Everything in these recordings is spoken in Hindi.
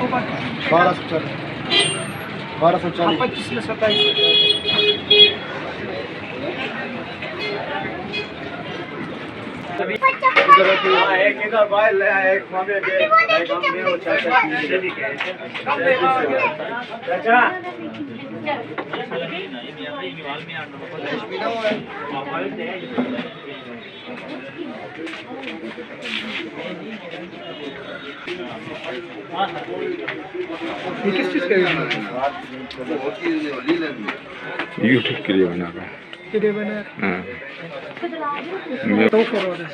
1240 25 में 27 एक इधर बाहर ले आया एक मामे के एक हम में वो चाचा चाचा ये किस चीज का यूट्यूब के लिए बना रहा है। मैं तो फॉरवर्ड है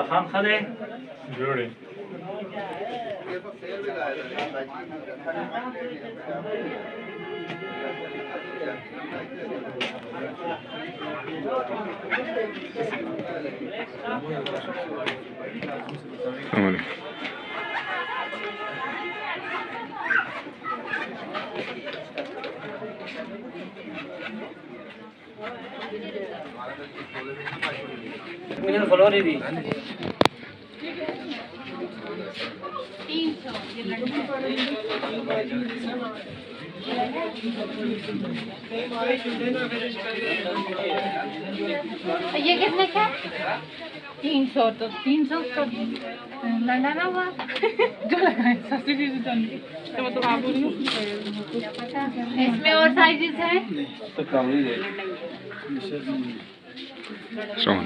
खान खाने जोड़े मुझे फॉलो नहीं दी ये कितने का 300 तो 300 तो लड़ा हुआ जो लगाए सस्ती चीज तो मतलब आप बोलिए इसमें और साइजेस हैं तो कम ही दे सोन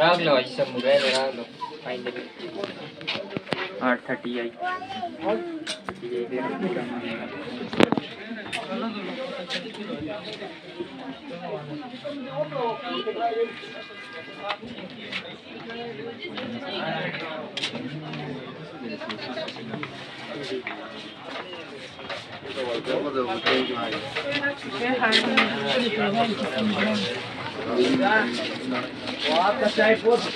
राग लो ऐसा मोबाइल राग लो फाइनली 8:30 आई आपका चाय पोस्ट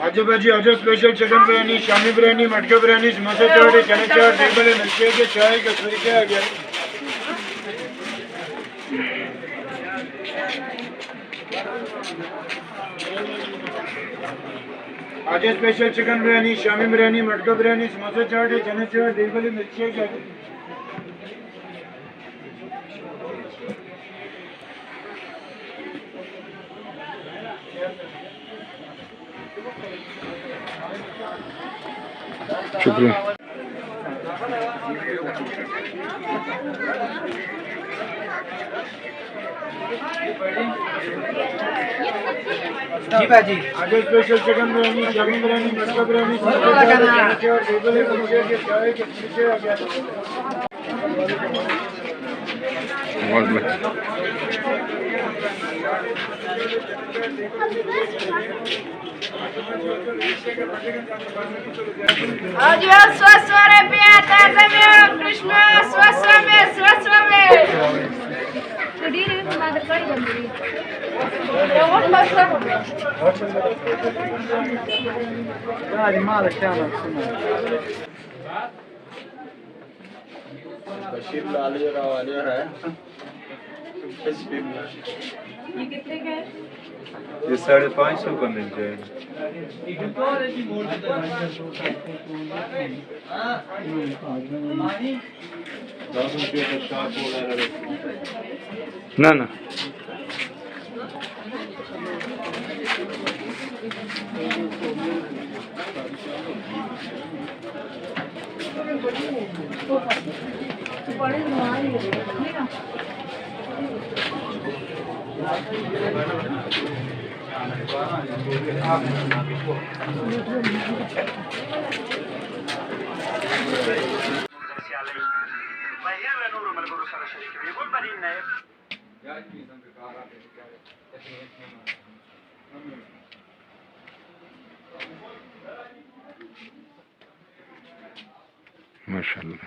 आजू भाजी आजू स्पेशल चिकन बिरयानी, शामी बिरयानी, मटका बिरयानी, समोसा चाट, चने चाट, दही बड़े, मिल्कशेक, चाय, कसूरी क्या आ गया। आज स्पेशल चिकन बिरयानी, शामी बिरयानी, मटका बिरयानी, समोसा चाट, चने चाट, दही बड़े, मिल्कशेक आ गया। शुक्रिया। जी बाजी आज स्पेशल चिकन बिरयानी, शामी बिरयानी, मटका बिरयानी, समोसा चाट, चने चाट, दही बड़े, मिल्कशेक, चाय, कसूरी आ गया। बशीर लाल वाले है ये कितने का है? ये 550 का मिल जाएगा। ना ना माशाल्लाह।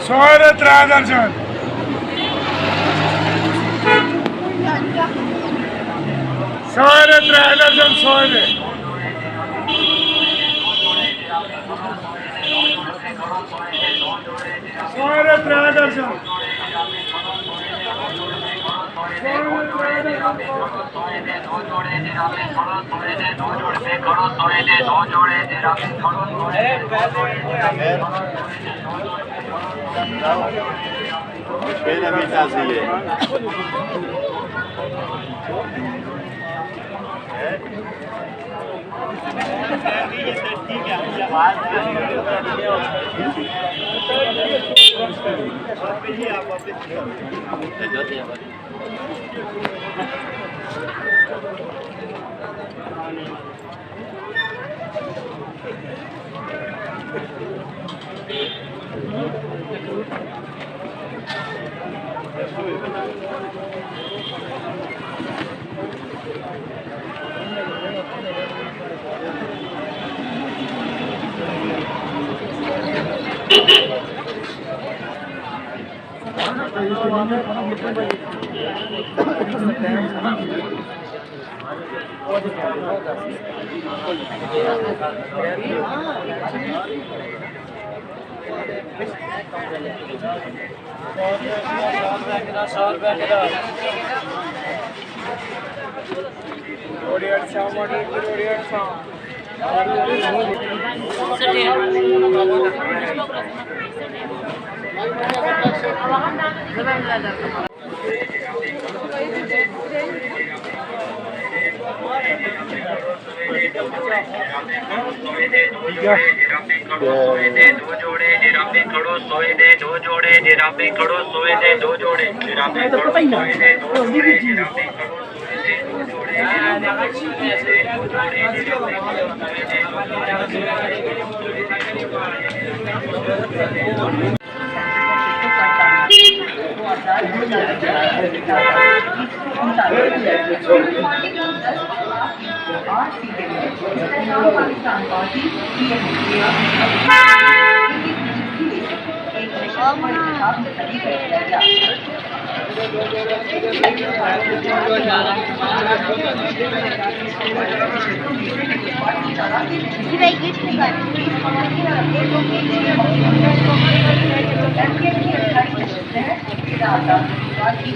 Soire 3000 soire 3000 soire soire 3000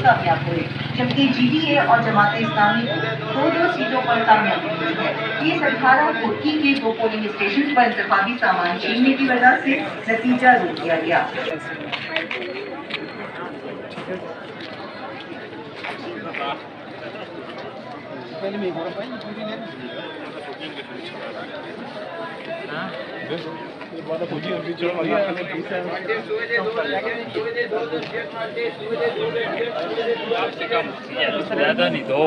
कामयाब हुए, जबकि जीडीए और जमात इस्लामी को 2 सीटों पर कामयाबी मिली है। ये 18 तुर्की के 2 पोलिंग स्टेशन पर इंतखाबी सामान छीनने की वजह से नतीजा रोक दिया गया। ज़्यादा नहीं दो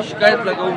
शिकायत लगाऊ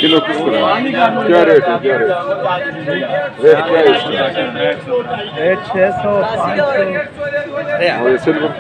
किलो किस तरह क्या रेट है क्या रेट रेट क्या है इसका रेट 600 500 और ये सिल्वर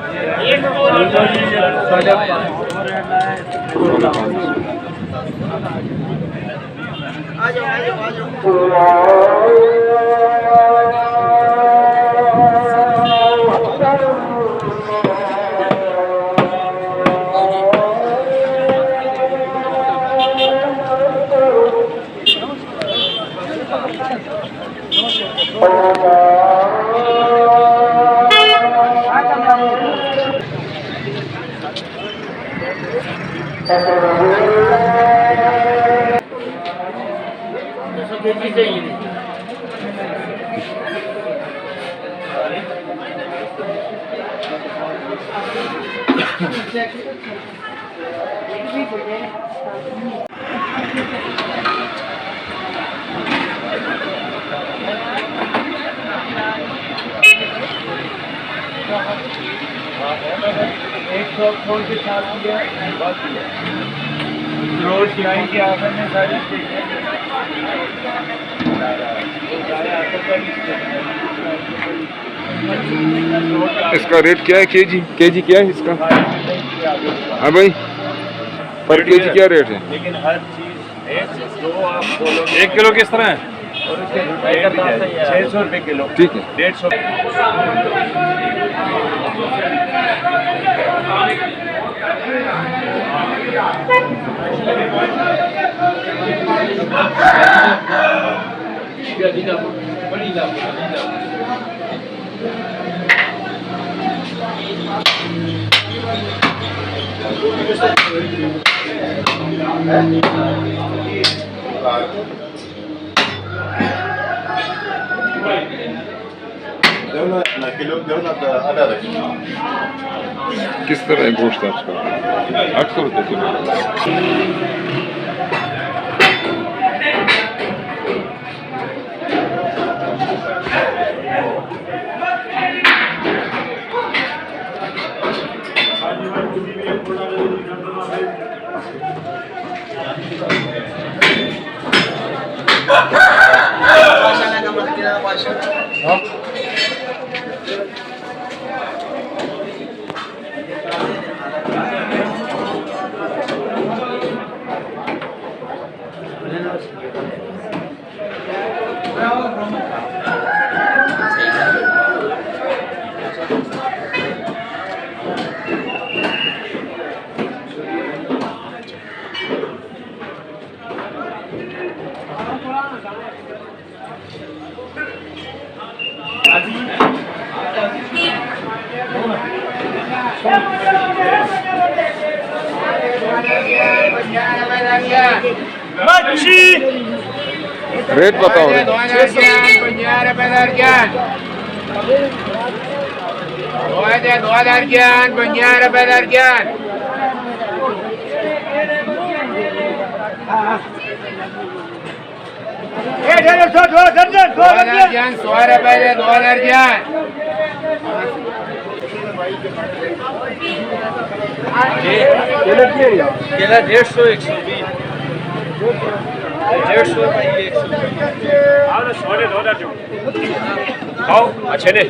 रोज लाइन के आखिर में सारी इसका रेट क्या है? केजी क्या है इसका? हाँ भाई, पर केजी क्या रेट है? लेकिन हर चीज 1 किलो किस तरह है? 600 रुपये किलो। ठीक है। 150। किस तरह है गोश्त आजकल? 800 रुपये किलो। रेट बताओ। 2000 रुपये दर्जन। 50 रुपये दर्जन। 100 दर्जन। 100 रुपये 2 दर्जन। केला 150 120 150 भाई 100 आओ अच्छे ने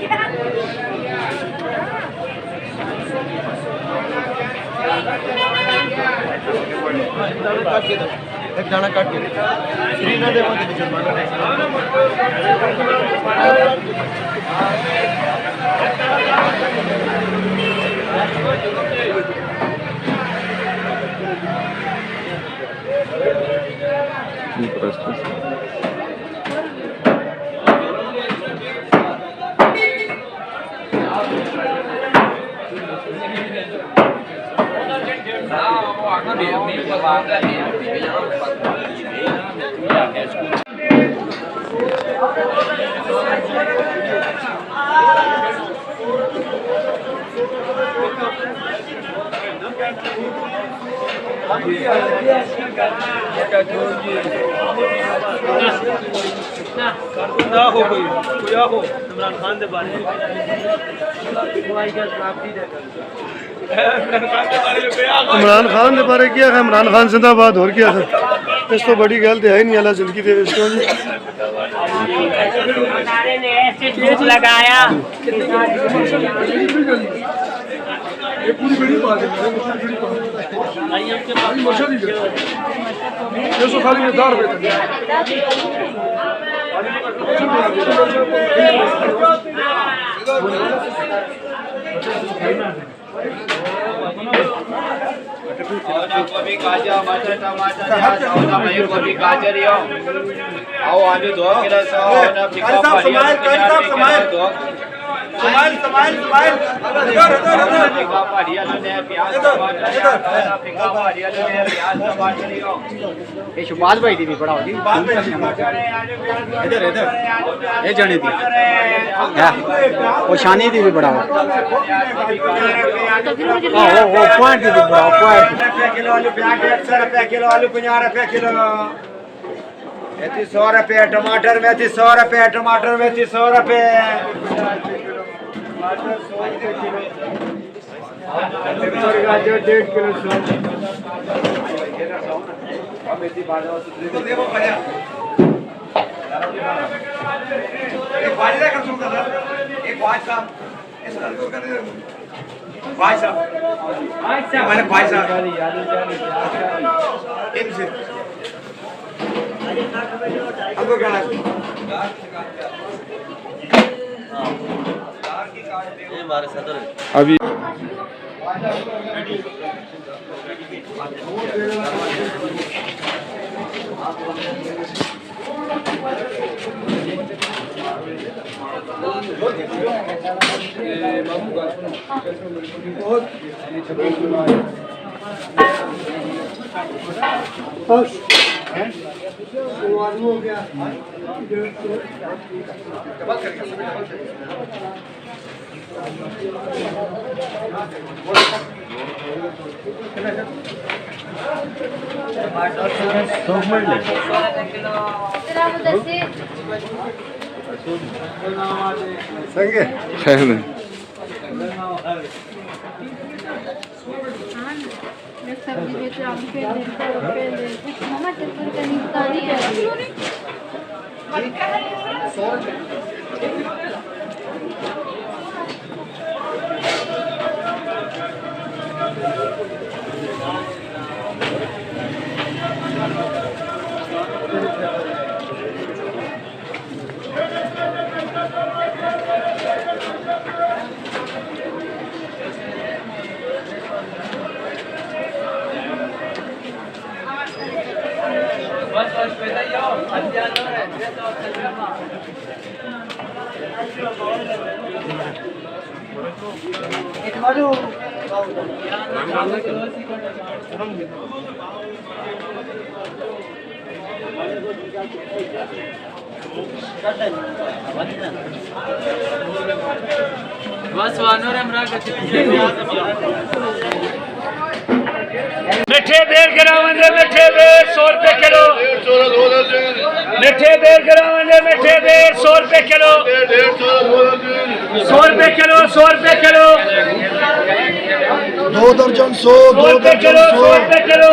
एक दाना काट के फ्री ना दे मुझे जुर्माना नहीं। ना हो कोई हो इमरान खान के बारे में इमरान खान के बारे क्या है? इमरान खान जिंदाबाद और क्या है? इस तो बड़ी गल है नहीं अल्लाह जिंदगी दे इसको जी। लगाया ये पूरी बड़ी बात है। ये सो खाली में 10 रुपए गोभी गाजर मटर टमाटर गोभी गाजर आओ आलू 2 किलो 100 फिका पड़िया 2 समाइल समाइल समाइल फिका पड़िया ने प्याज टमाटर फिका पड़िया ने प्याज टमाटर ये शुभाष भाई दी भी पड़ा होगी इधर इधर ये जाने दी वो शानी दी भी पड़ा हो पॉइंट दी भी पड़ा पॉइंट किलो आलू 150 रुपए किलो आलू 50 रुपए किलो मेथी 100 रुपए टमाटर मेथी 100 रुपए टमाटर मेथी 100 रुपए गाजर 1.5 किलो 100 अभी हो गया संगे खैर नहीं सब्जी बेच आलू पे मामा चक्कर का निकाली है मिठे बेर गिरावंदे मिठे बेर 100 रुपए किलो मिठे बेर गिरावंदे मिठे बेर 100 रुपए किलो 100 रुपए किलो 100 रुपए किलो 2 दर्जन 100 2 दर्जन 100 रुपए किलो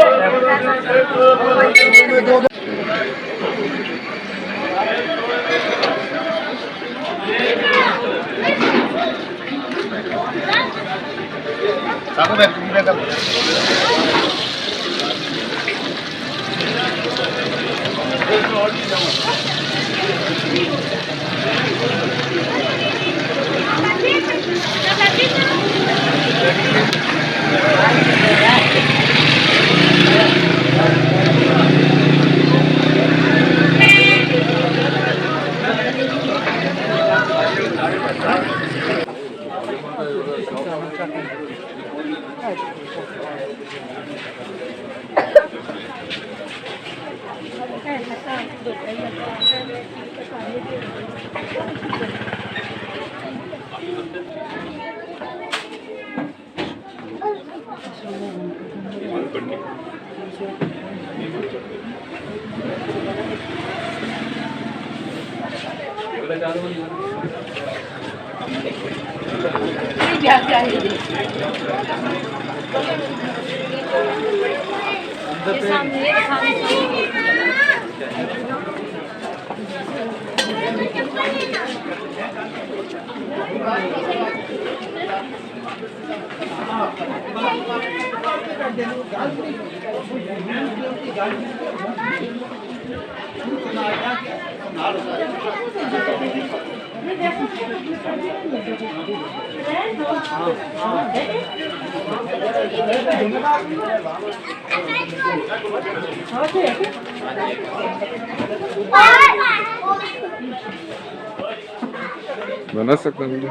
बना सकते हैं मुझे।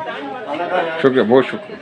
शुक्रिया, बहुत शुक्रिया।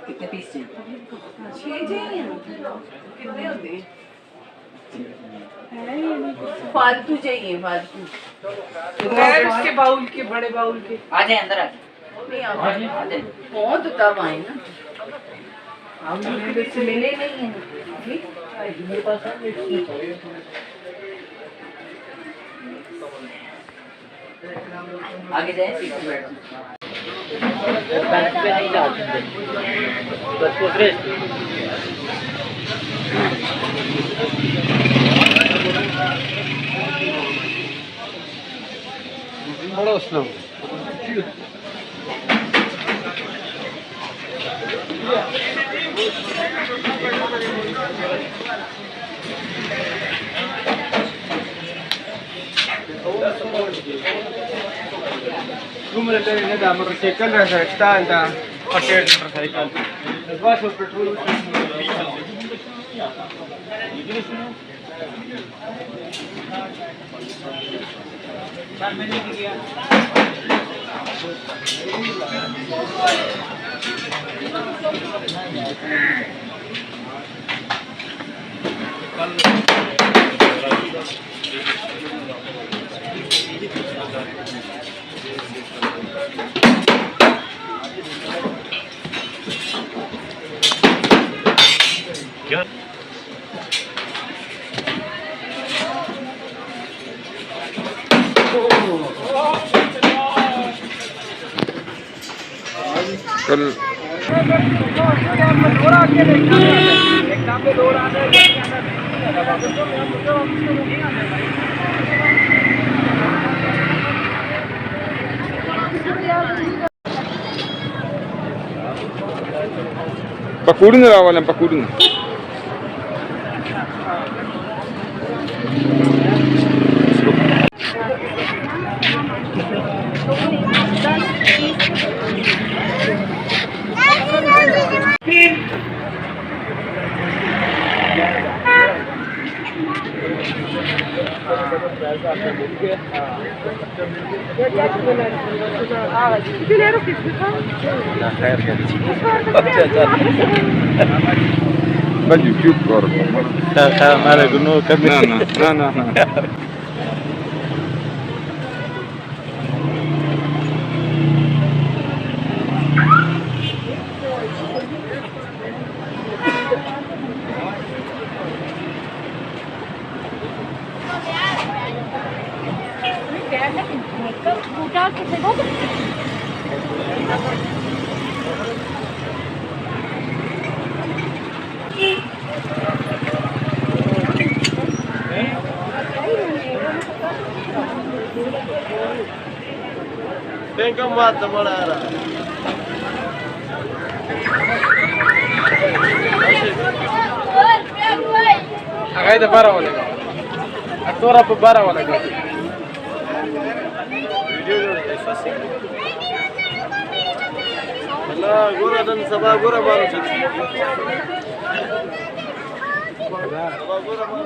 कितने पीस चाहिए? 6 चाहिए। कितने होते हैं? फालतू चाहिए, फालतू। के बाउल के, बड़े बाउल के। आ जाए अंदर, आ जाए। नहीं आ जाए। बहुत तो तब आए ना। हम से मिले नहीं हैं अभी। मेरे पास आगे जाए, सीट पे बैठो। पे नहीं जाते, बस को फ्रेश। बड़ा slow. Cumulative na da motorcycle na sa stand da packet motorcycle. Bas o petrol. कल పకూడిని రావాలి, పకూడిని. Ben YouTube koruyorum. Mana gunu kami. Na. Tengo más de morar. Agay da bara wala. Atora pa bara wala. Allah gura dan sabah gura baru jadi. Sabah gura baru.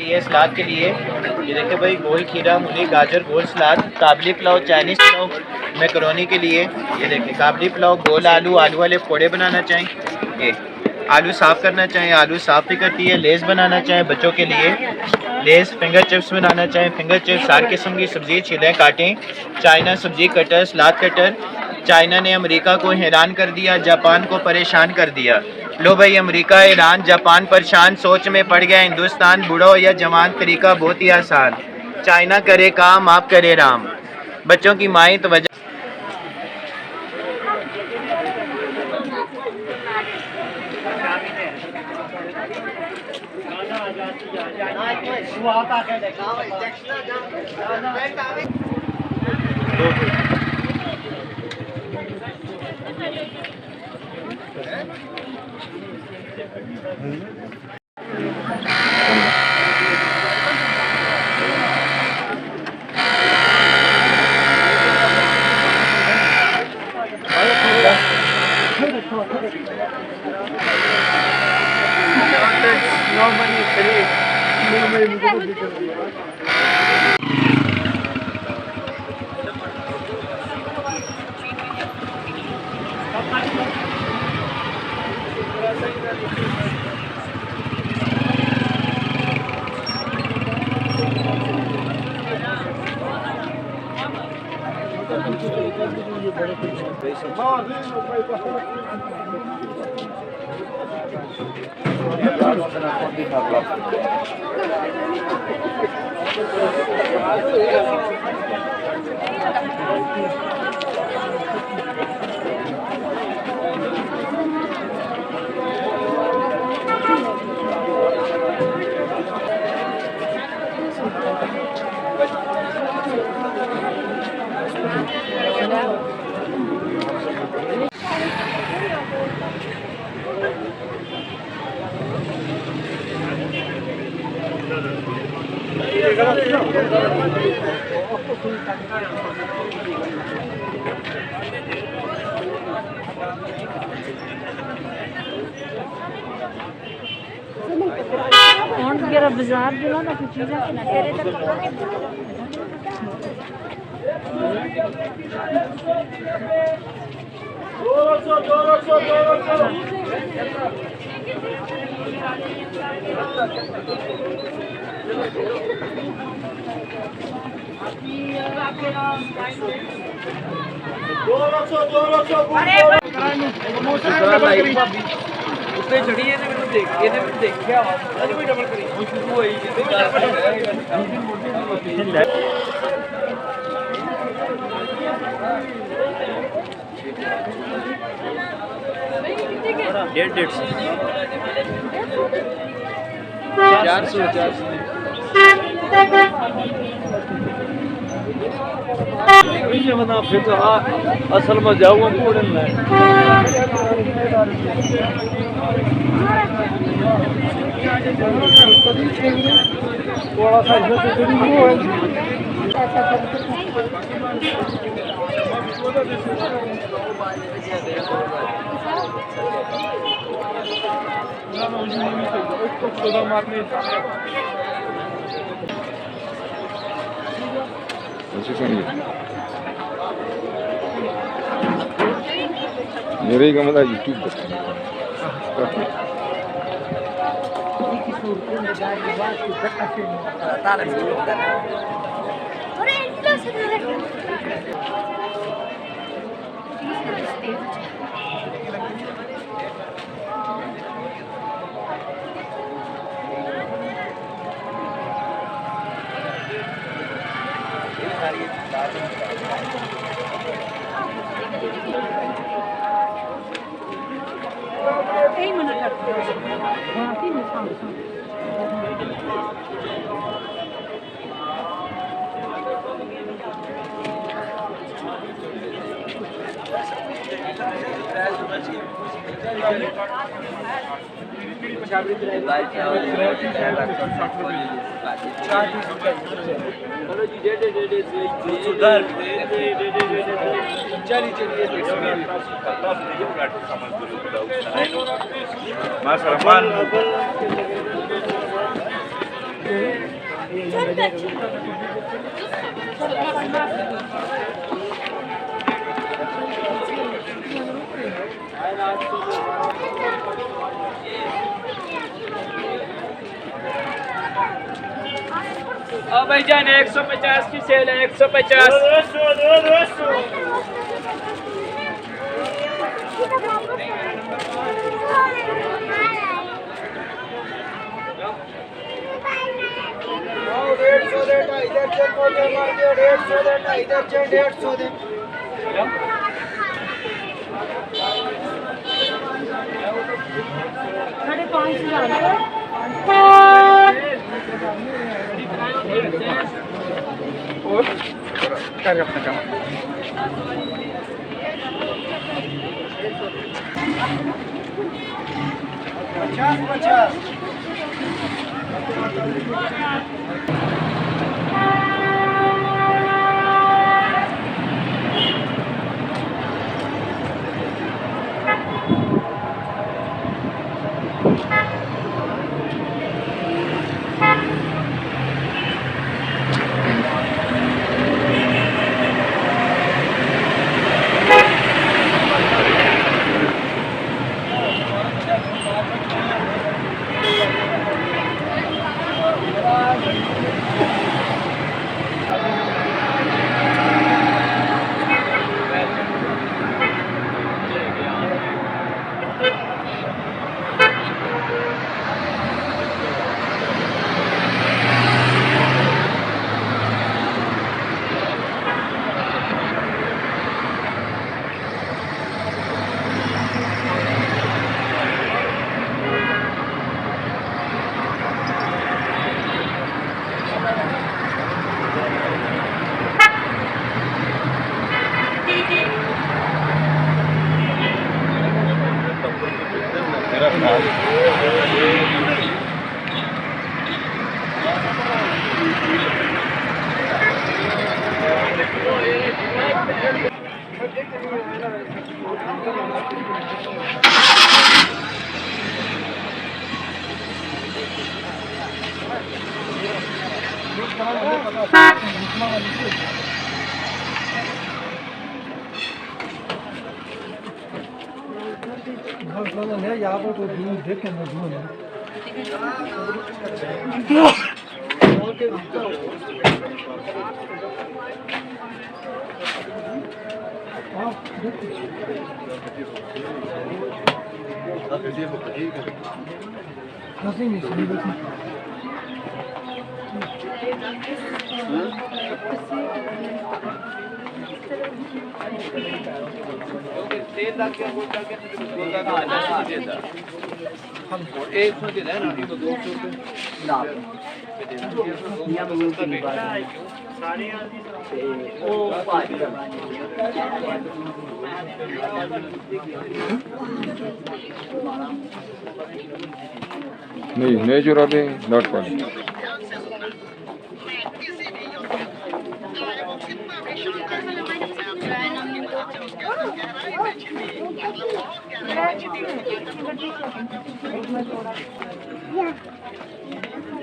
लिए सलाद के लिए ये देखिए भाई गोल खीरा मूली गाजर गोल सलाद काबली पुलाव चाइनीज़ पुलाव मैकरोनी के लिए ये देखिए काबली पुलाव गोल आलू वाले पकौड़े बनाना चाहें ये आलू साफ़ करना चाहें आलू साफ़ भी करती है लेस बनाना चाहें बच्चों के लिए लेस फिंगर चिप्स बनाना चाहें फिंगर चिप्स हर किस्म की सब्ज़ी छीलें काटें चाइना सब्ज़ी कटर सलाद कटर चाइना ने अमेरिका को हैरान कर दिया जापान को परेशान कर दिया लो भाई अमेरिका ईरान जापान परेशान सोच में पड़ गया हिंदुस्तान बूढ़ा हो या जवान तरीका बहुत ही आसान चाइना करे काम आप करे राम बच्चों की माएँ तो वजह बाजार दिला ना कुछ चीज़ें ना तेरे तक ਉੱਤੇ ਚੜੀ ਇਹਨੇ ਮੈਨੂੰ ਦੇਖਿਆ ਅੱਜ ਵੀ ਡਬਲ ਕਰੀ ਖੁਸ਼ਬੂ ਹੋਈ ਜਿੱਤੇ डेढ़ 400 फिर तो असल में जाऊँ थोड़ा सा मेरे ही मतलब यूट्यूब पर भाईजान 150 की सेल है 150। यहाँ पर तो देखे ना नहीं नए जुराबे नॉट वाले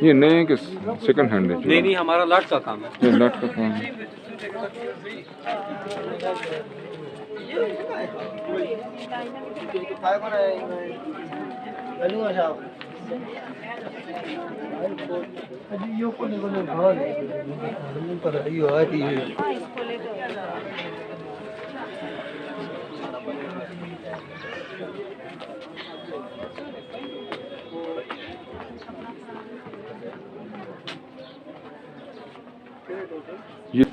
ये नए के सेकंड हैंड है? नहीं हमारा लाट का काम है। ये लाट का काम है। ये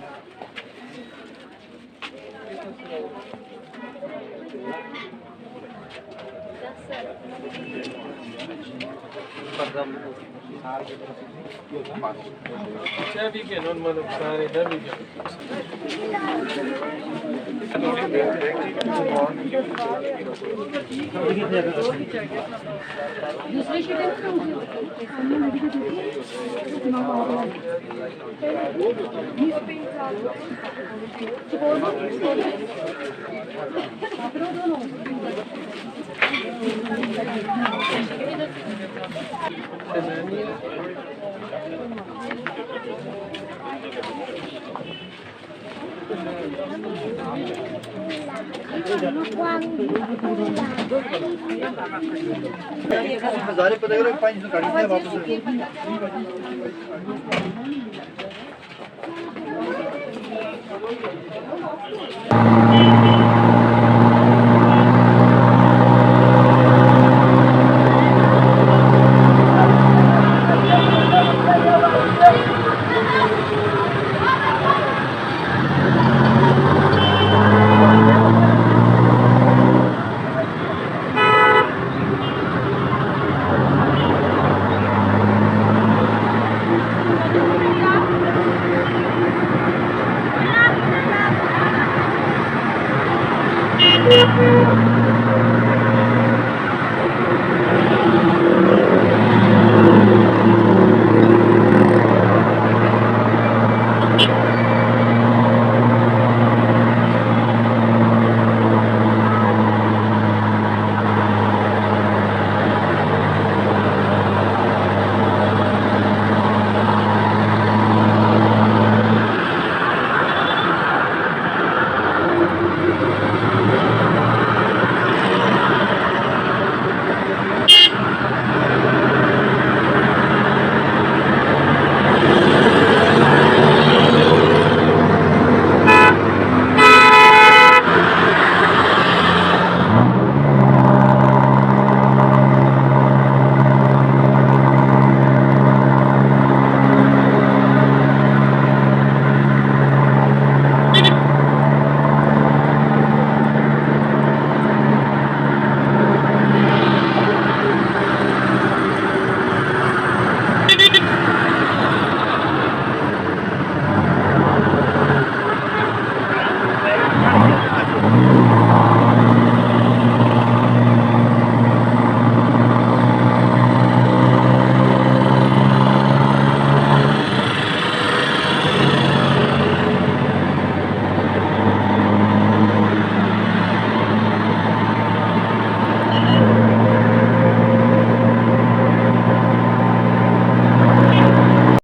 दूसरी शीट है बाजार पता करो 500 गाड़ी में वापस Thank you.